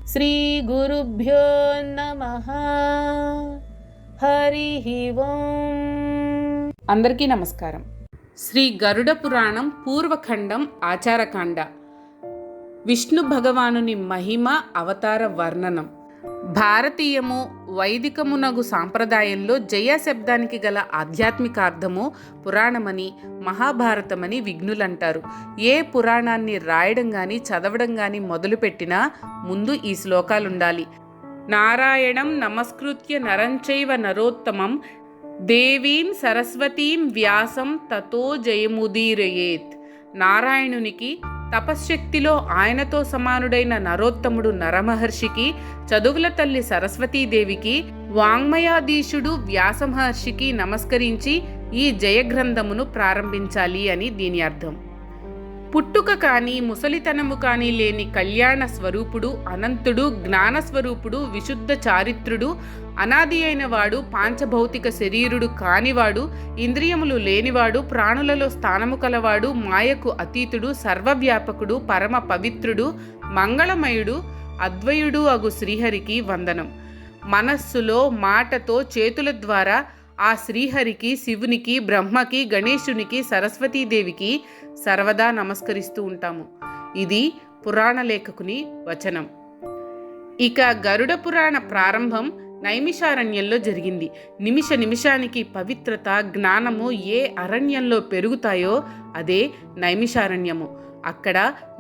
శ్రీ గురుభ్యో నమః. హరి ఓం. అందరికీ నమస్కారం. శ్రీ గరుడ పురాణం పూర్వఖండం ఆచారకాండ. విష్ణు భగవానుని మహిమ అవతార వర్ణనం. భారతీయము వైదికమునగు సాంప్రదాయంలో జయ శబ్దానికి గల ఆధ్యాత్మికార్థము పురాణమని, మహాభారతమని విఘ్నులంటారు. ఏ పురాణాన్ని రాయడం గాని చదవడం గాని మొదలుపెట్టినా ముందు ఈ శ్లోకాలుండాలి. నారాయణం నమస్కృత్య నరంచైవ నరోత్తమం దేవీం సరస్వతీం వ్యాసం తతో జయముదీరయేత్. నారాయణునికి, తపశ్శక్తిలో ఆయనతో సమానుడైన నరోత్తముడు నరమహర్షికి, చదువుల తల్లి సరస్వతీదేవికి, వాంగ్మయాధీశుడు వ్యాసమహర్షికి నమస్కరించి ఈ జయగ్రంథమును ప్రారంభించాలి అని దీని అర్థం. పుట్టుక కానీ ముసలితనము కానీ లేని కళ్యాణ స్వరూపుడు, అనంతుడు, జ్ఞానస్వరూపుడు, విశుద్ధ చారిత్రుడు, అనాది అయిన వాడు, పాంచభౌతిక శరీరుడు కానివాడు, ఇంద్రియములు లేనివాడు, ప్రాణులలో స్థానము కలవాడు, మాయకు అతీతుడు, సర్వవ్యాపకుడు, పరమ పవిత్రుడు, మంగళమయుడు, అద్వయుడు అగు శ్రీహరికి వందనం. మనస్సులో, మాటతో, చేతుల ద్వారా ఆ శ్రీహరికి, శివునికి, బ్రహ్మకి, గణేశునికి, సరస్వతీదేవికి సర్వదా నమస్కరిస్తూ ఉంటాము. ఇది పురాణ లేఖకుని వచనం. ఇక గరుడ పురాణ ప్రారంభం నైమిషారణ్యంలో జరిగింది. నిమిష నిమిషానికి పవిత్రత, జ్ఞానము ఏ అరణ్యంలో పెరుగుతాయో అదే నైమిషారణ్యము. అక్కడ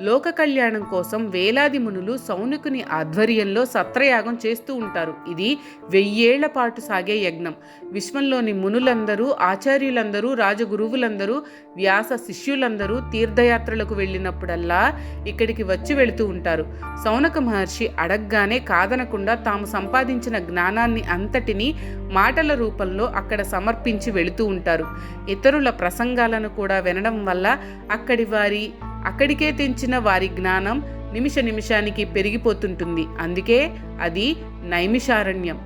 లోక కళ్యాణం కోసం వేలాది మునులు సౌనకుని ఆధ్వర్యంలో సత్రయాగం చేస్తూ ఉంటారు. ఇది 1000 ఏళ్ల పాటు సాగే యజ్ఞం. విశ్వంలోని మునులందరూ, ఆచార్యులందరూ, రాజగురువులందరూ, వ్యాస శిష్యులందరూ తీర్థయాత్రలకు వెళ్ళినప్పుడల్లా ఇక్కడికి వచ్చి వెళుతూ ఉంటారు. సౌనక మహర్షి అడగ్గానే కాదనకుండా తాము సంపాదించిన జ్ఞానాన్ని అంతటినీ మాటల రూపంలో అక్కడ సమర్పించి వెళుతూ ఉంటారు. ఇతరుల ప్రసంగాలను కూడా వినడం వల్ల అక్కడికే తెంచిన వారి జ్ఞానం నిమిష నిమిషానికి పెరిగిపోతుంటుంది. అందుకే అది నైమిషారణ్యం.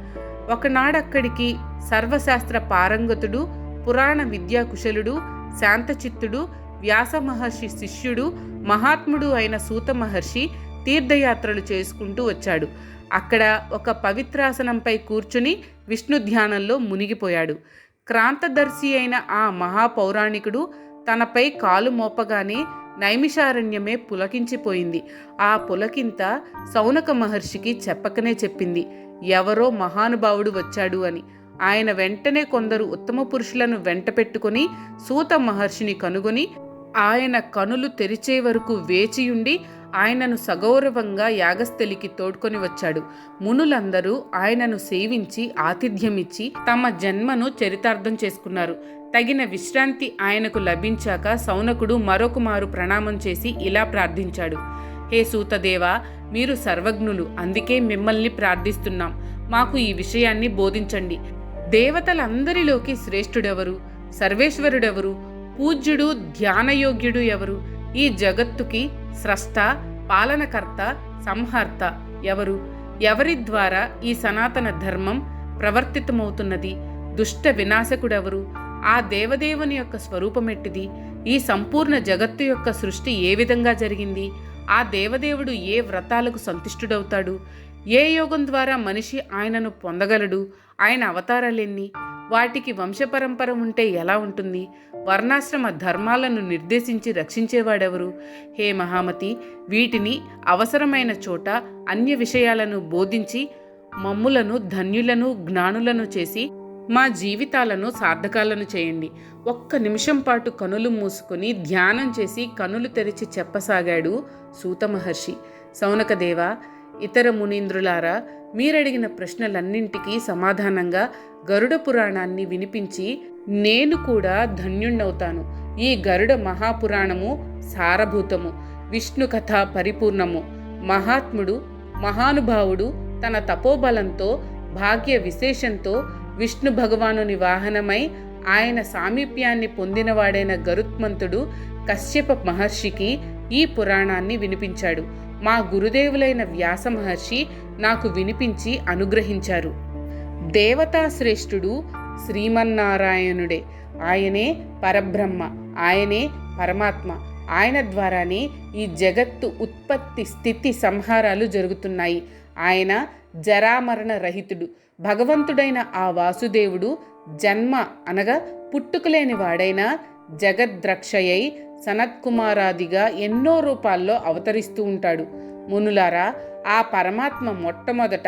ఒకనాడక్కడికి సర్వశాస్త్ర పారంగతుడు, పురాణ విద్యా కుశలుడు, శాంతచిత్తుడు, వ్యాస మహర్షి శిష్యుడు, మహాత్ముడు అయిన సూత మహర్షి తీర్థయాత్రలు చేసుకుంటూ వచ్చాడు. అక్కడ ఒక పవిత్రాసనంపై కూర్చుని విష్ణు ధ్యానంలో మునిగిపోయాడు. క్రాంతదర్శి అయిన ఆ మహాపౌరాణికుడు తనపై కాలు మోపగానే నైమిషారణ్యమే పులకించిపోయింది. ఆ పులకింత సౌనక మహర్షికి చెప్పకనే చెప్పింది, ఎవరో మహానుభావుడు వచ్చాడు అని. ఆయన వెంటనే కొందరు ఉత్తమ పురుషులను వెంట పెట్టుకుని సూత మహర్షిని కనుగొని ఆయన కనులు తెరిచే వరకు వేచియుండి ఆయనను సగౌరవంగా యాగస్థలికి తోడ్కొని వచ్చాడు. మునులందరూ ఆయనను సేవించి ఆతిథ్యమిచ్చి తమ జన్మను చరితార్థం చేసుకున్నారు. తగిన విశ్రాంతి ఆయనకు లభించాక సౌనకుడు మరొకమారు ప్రణామం చేసి ఇలా ప్రార్థించాడు. హే సూతదేవా, మీరు సర్వజ్ఞులు, అందుకే మిమ్మల్ని ప్రార్థిస్తున్నాం. మాకు ఈ విషయాన్ని బోధించండి. దేవతలందరిలోకి శ్రేష్ఠుడెవరు? సర్వేశ్వరుడెవరు? పూజ్యుడు, ధ్యానయోగ్యుడు ఎవరు? ఈ జగత్తుకి స్రష్ట, పాలనకర్త, సంహర్త ఎవరు? ఎవరి ద్వారా ఈ సనాతన ధర్మం ప్రవర్తితమవుతున్నది? దుష్ట వినాశకుడెవరు? ఆ దేవదేవుని యొక్క స్వరూపమెట్టిది? ఈ సంపూర్ణ జగత్తు యొక్క సృష్టి ఏ విధంగా జరిగింది? ఆ దేవదేవుడు ఏ వ్రతాలకు సంతుష్టుడవుతాడు? ఏ యోగం ద్వారా మనిషి ఆయనను పొందగలడు? ఆయన అవతారాలెన్ని? వాటికి వంశపరంపర ఉంటే ఎలా ఉంటుంది? వర్ణాశ్రమ ధర్మాలను నిర్దేశించి రక్షించేవాడెవరు? హే మహామతి, వీటిని అవసరమైన చోట అన్య విషయాలను బోధించి మమ్ములను ధన్యులను, జ్ఞానులను చేసి మా జీవితాలను సార్థకాలను చేయండి. ఒక్క నిమిషం పాటు కనులు మూసుకొని ధ్యానం చేసి కనులు తెరిచి చెప్పసాగాడు సూత మహర్షి. సౌనకదేవా, ఇతర మునీంద్రులారా, మీరడిగిన ప్రశ్నలన్నింటికీ సమాధానంగా గరుడ పురాణాన్ని వినిపించి నేను కూడా ధన్యుణ్ణవుతాను. ఈ గరుడ మహాపురాణము సారభూతము, విష్ణు కథ పరిపూర్ణము. మహాత్ముడు, మహానుభావుడు తన తపోబలంతో, భాగ్య విశేషంతో విష్ణు భగవానుని వాహనమై ఆయన సామీప్యాన్ని పొందినవాడైన గరుత్మంతుడు కశ్యప మహర్షికి ఈ పురాణాన్ని వినిపించాడు. మా గురుదేవులైన వ్యాస మహర్షి నాకు వినిపించి అనుగ్రహించారు. దేవతాశ్రేష్ఠుడు శ్రీమన్నారాయణుడే. ఆయనే పరబ్రహ్మ, ఆయనే పరమాత్మ. ఆయన ద్వారానే ఈ జగత్తు ఉత్పత్తి, స్థితి, సంహారాలు జరుగుతున్నాయి. ఆయన జరామరణ రహితుడు. భగవంతుడైన ఆ వాసుదేవుడు జన్మ అనగా పుట్టుకలేని వాడైన జగద్రక్షయై సనత్కుమారాదిగా ఎన్నో రూపాల్లో అవతరిస్తూ ఉంటాడు. మునులారా, ఆ పరమాత్మ మొట్టమొదట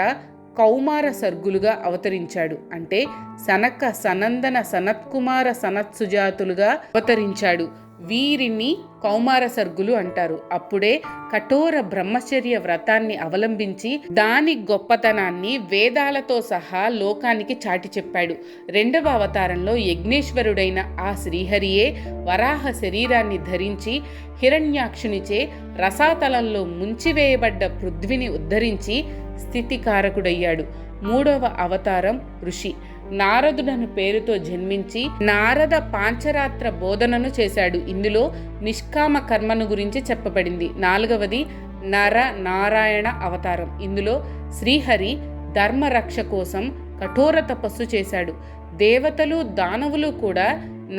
కౌమార సర్గులుగా అవతరించాడు. అంటే సనక సనందన సనత్కుమార సనత్సుజాతులుగా అవతరించాడు. వీరిని కౌమార సర్గులు అంటారు. అప్పుడే కఠోర బ్రహ్మచర్య వ్రతాన్ని అవలంబించి దాని గొప్పతనాన్ని వేదాలతో సహా లోకానికి చాటి చెప్పాడు. రెండవ అవతారంలో యజ్ఞేశ్వరుడైన ఆ శ్రీహరియే వరాహ శరీరాన్ని ధరించి హిరణ్యాక్షునిచే రసాతలంలో ముంచివేయబడ్డ పృథ్విని ఉద్ధరించి స్థితికారకుడయ్యాడు. మూడవ అవతారం ఋషి. నారదుడను పేరుతో జన్మించి నారద పాంచరాత్ర బోధనను చేశాడు. ఇందులో నిష్కామ కర్మను గురించి చెప్పబడింది. నాలుగవది నర నారాయణ అవతారం. ఇందులో శ్రీహరి ధర్మరక్ష కోసం కఠోర తపస్సు చేశాడు. దేవతలు దానవులు కూడా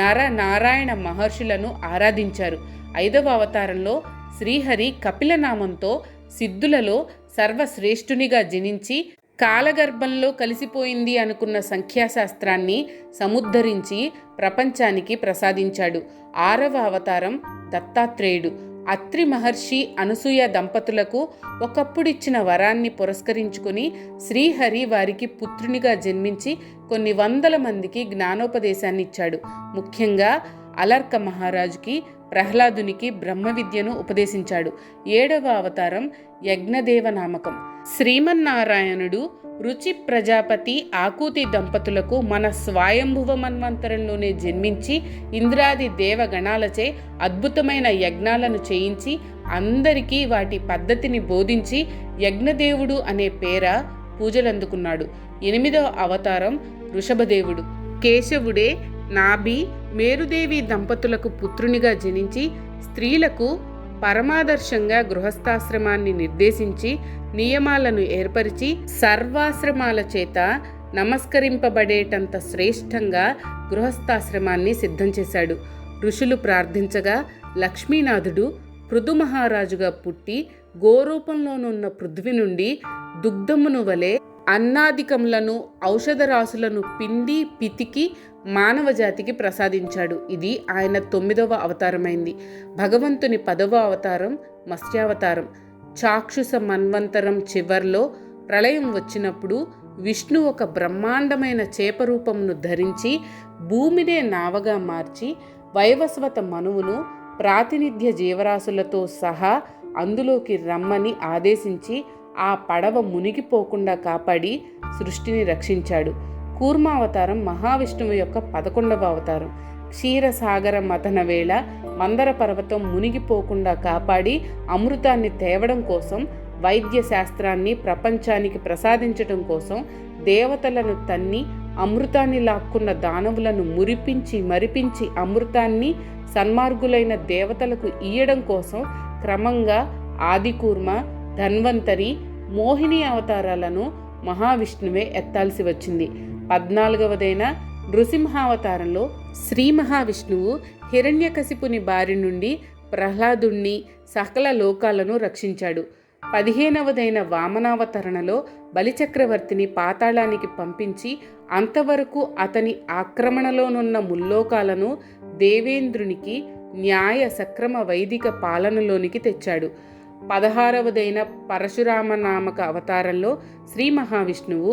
నర నారాయణ మహర్షులను ఆరాధించారు. ఐదవ అవతారంలో శ్రీహరి కపిలనామంతో సిద్ధులలో సర్వశ్రేష్ఠునిగా జనించి కాలగర్భంలో కలిసిపోయింది అనుకున్న సంఖ్యాశాస్త్రాన్ని సముద్ధరించి ప్రపంచానికి ప్రసాదించాడు. ఆరవ అవతారం దత్తాత్రేయుడు. అత్రి మహర్షి అనసూయ దంపతులకు ఒకప్పుడిచ్చిన వరాన్ని పురస్కరించుకుని శ్రీహరి వారికి పుత్రునిగా జన్మించి కొన్ని వందల మందికి జ్ఞానోపదేశాన్ని ఇచ్చాడు. ముఖ్యంగా అలర్క మహారాజుకి ప్రహ్లాదునికి బ్రహ్మ విద్యను ఉపదేశించాడు. ఏడవ అవతారం యజ్ఞదేవ నామకం. శ్రీమన్నారాయణుడు రుచి ప్రజాపతి ఆకూతి దంపతులకు మన స్వయంభువ మన్వంతరంలోనే జన్మించి ఇంద్రాది దేవగణాలచే అద్భుతమైన యజ్ఞాలను చేయించి అందరికీ వాటి పద్ధతిని బోధించి యజ్ఞదేవుడు అనే పేర పూజలందుకున్నాడు. ఎనిమిదవ అవతారం వృషభదేవుడు. కేశవుడే నాభి మేరుదేవి దంపతులకు పుత్రునిగా జనించి స్త్రీలకు పరమాదర్శంగా గృహస్థాశ్రమాన్ని నిర్దేశించి నియమాలను ఏర్పరిచి సర్వాశ్రమాల చేత నమస్కరింపబడేటంత శ్రేష్టంగా గృహస్థాశ్రమాన్ని సిద్ధం చేశాడు. ఋషులు ప్రార్థించగా లక్ష్మీనాథుడు పృథు మహారాజుగా పుట్టి గోరూపంలోనున్న పృథ్వీ నుండి దుగ్ధమును వలె అన్నాదికములను ఔషధరాశులను పిండి పితికి మానవ జాతికి ప్రసాదించాడు. ఇది ఆయన 9వ అవతారమైంది. భగవంతుని 10వ అవతారం మత్స్యావతారం. చాక్షుష మన్వంతరం చివర్లో ప్రళయం వచ్చినప్పుడు విష్ణు ఒక బ్రహ్మాండమైన చేప రూపమును ధరించి భూమినే నావగా మార్చి వైవస్వత మనువును ప్రాతినిధ్య జీవరాశులతో సహా అందులోకి రమ్మని ఆదేశించి ఆ పడవ మునిగిపోకుండా కాపాడి సృష్టిని రక్షించాడు. కూర్మావతారం మహావిష్ణువు యొక్క 11వ అవతారం. క్షీరసాగర మథన వేళ మందర పర్వతం మునిగిపోకుండా కాపాడి అమృతాన్ని తేవడం కోసం, వైద్య శాస్త్రాన్ని ప్రపంచానికి ప్రసాదించడం కోసం దేవతలను తన్ని అమృతాన్ని లాక్కున్న దానవులను మురిపించి మరిపించి అమృతాన్ని సన్మార్గులైన దేవతలకు ఇయ్యడం కోసం క్రమంగా ఆదికూర్మ, ధన్వంతరి, మోహిని అవతారాలను మహావిష్ణువే ఎత్తాల్సి వచ్చింది. 14వదైన నృసింహావతారంలో శ్రీ మహావిష్ణువు హిరణ్యకశిపుని బారి నుండి ప్రహ్లాదుణ్ణి సకల లోకాలను రక్షించాడు. 15వదైన వామనావతరణలో బలిచక్రవర్తిని పాతాళానికి పంపించి అంతవరకు అతని ఆక్రమణలోనున్న ముల్లోకాలను దేవేంద్రునికి న్యాయ సక్రమ వైదిక పాలనలోనికి తెచ్చాడు. 16వదైన పరశురామనామక అవతారంలో శ్రీ మహావిష్ణువు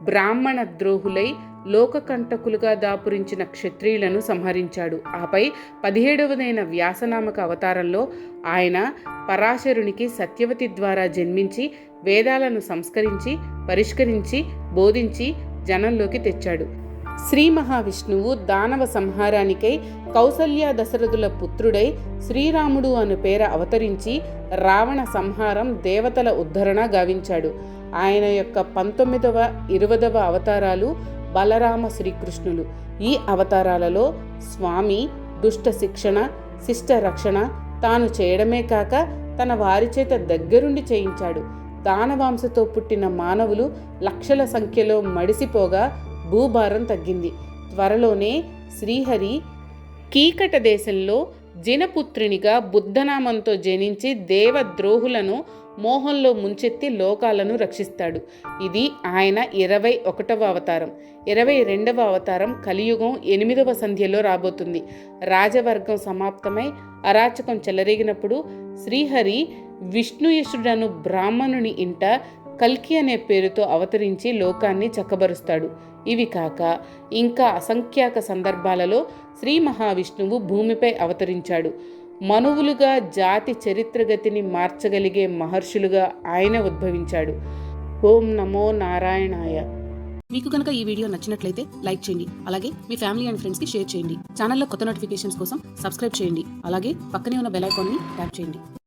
బ్రాహ్మణ ద్రోహులై లోకకంటకులుగా దాపురించిన క్షత్రియులను సంహరించాడు. ఆపై 17వదైన వ్యాసనామక అవతారంలో ఆయన పరాశరునికి సత్యవతి ద్వారా జన్మించి వేదాలను సంస్కరించి పరిష్కరించి బోధించి జనంలోకి తెచ్చాడు. శ్రీ మహావిష్ణువు దానవ సంహారానికై కౌసల్య దశరథుల పుత్రుడై శ్రీరాముడు అను పేర అవతరించి రావణ సంహారం, దేవతల ఉద్ధరణ గావించాడు. ఆయన యొక్క 19వ 20వ అవతారాలు బలరామ శ్రీకృష్ణులు. ఈ అవతారాలలో స్వామి దుష్ట శిక్షణ, శిష్ట రక్షణ తాను చేయడమే కాక తన వారి చేత దగ్గరుండి చేయించాడు. దానవాంశతో పుట్టిన మానవులు లక్షల సంఖ్యలో మడిసిపోగా భూభారం తగ్గింది. త్వరలోనే శ్రీహరి కీకట దేశంలో జినపుత్రునిగా బుద్ధనామంతో జనించి దేవద్రోహులను మోహంలో ముంచెత్తి లోకాలను రక్షిస్తాడు. ఇది ఆయన 21వ అవతారం. 22వ అవతారం కలియుగం 8వ సంధ్యలో రాబోతుంది. రాజవర్గం సమాప్తమై అరాచకం చెలరేగినప్పుడు శ్రీహరి విష్ణుయశుడను బ్రాహ్మణుని ఇంట కల్కి అనే పేరుతో అవతరించి లోకాన్ని చక్కబరుస్తాడు. ఇవి కాక ఇంకా అసంఖ్యాక సందర్భాలలో శ్రీ మహావిష్ణువు భూమిపై అవతరించాడు. మనువులుగా జాతి చరిత్రగతిని మార్చగలిగే మహర్షులుగా ఆయన ఉద్భవించాడు. ఓం నమో నారాయణాయ. మీకు కనుక ఈ వీడియో నచ్చినట్లయితే లైక్ చేయండి. అలాగే మీ ఫ్యామిలీ అండ్ ఫ్రెండ్స్కి షేర్ చేయండి. ఛానల్లో కొత్త నోటిఫికేషన్స్ కోసం సబ్స్క్రైబ్ చేయండి. అలాగే పక్కనే ఉన్న బెల్ ఐకాన్ని ట్యాప్ చేయండి.